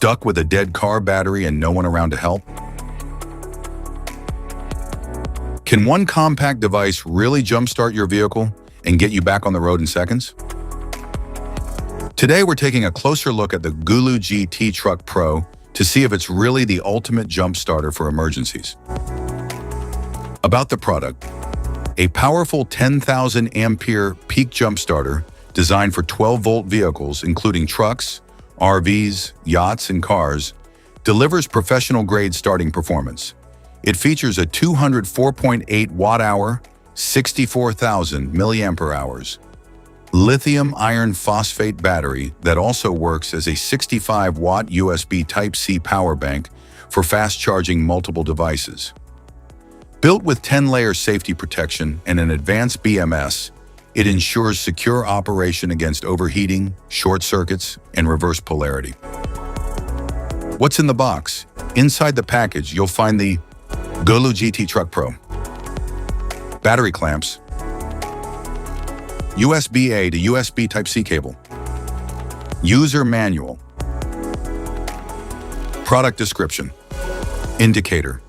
Stuck with a dead car battery and no one around to help? Can one compact device really jumpstart your vehicle and get you back on the road in seconds? Today, we're taking a closer look at the GOOLOO GT Truck Pro to see if it's really the ultimate jump starter for emergencies. About the product: a powerful 10,000 ampere peak jump starter designed for 12-volt vehicles, including trucks, RVs, yachts, and cars, delivers professional-grade starting performance. It features a 204.8 watt-hour, 64,000 milliampere hours lithium iron phosphate battery that also works as a 65-watt USB Type-C power bank for fast-charging multiple devices. Built with 10-layer safety protection and an advanced BMS, it ensures secure operation against overheating, short circuits, and reverse polarity. What's in the box? Inside the package, you'll find the GOOLOO GT Truck Pro. Battery clamps, USB-A to USB Type-C cable, user manual, product description, indicator,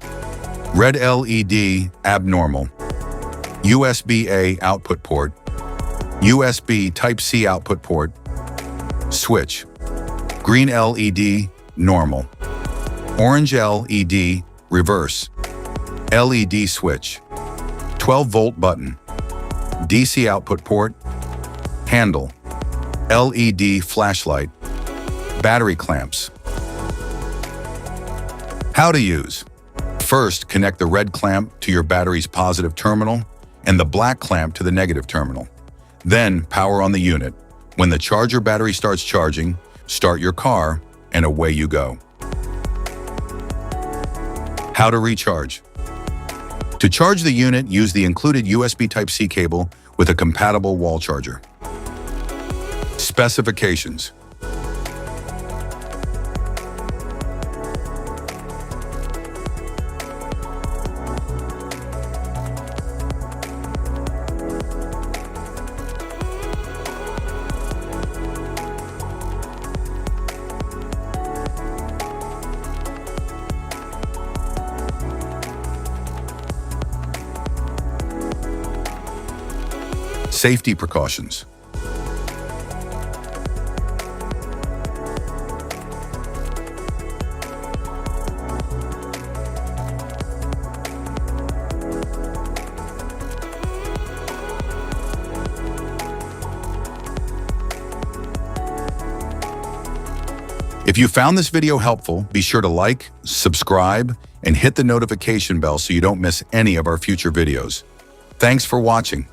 red LED abnormal, USB-A output port, USB Type-C output port, switch, green LED normal, orange LED reverse, LED switch, 12-volt button, DC output port, handle, LED flashlight, battery clamps. How to use. First, connect the red clamp to your battery's positive terminal and the black clamp to the negative terminal. Then, power on the unit. When the charger battery starts charging, start your car, and away you go. How to recharge. To charge the unit, use the included USB Type-C cable with a compatible wall charger. Specifications. Safety precautions. If you found this video helpful, be sure to like, subscribe, and hit the notification bell so you don't miss any of our future videos. Thanks for watching.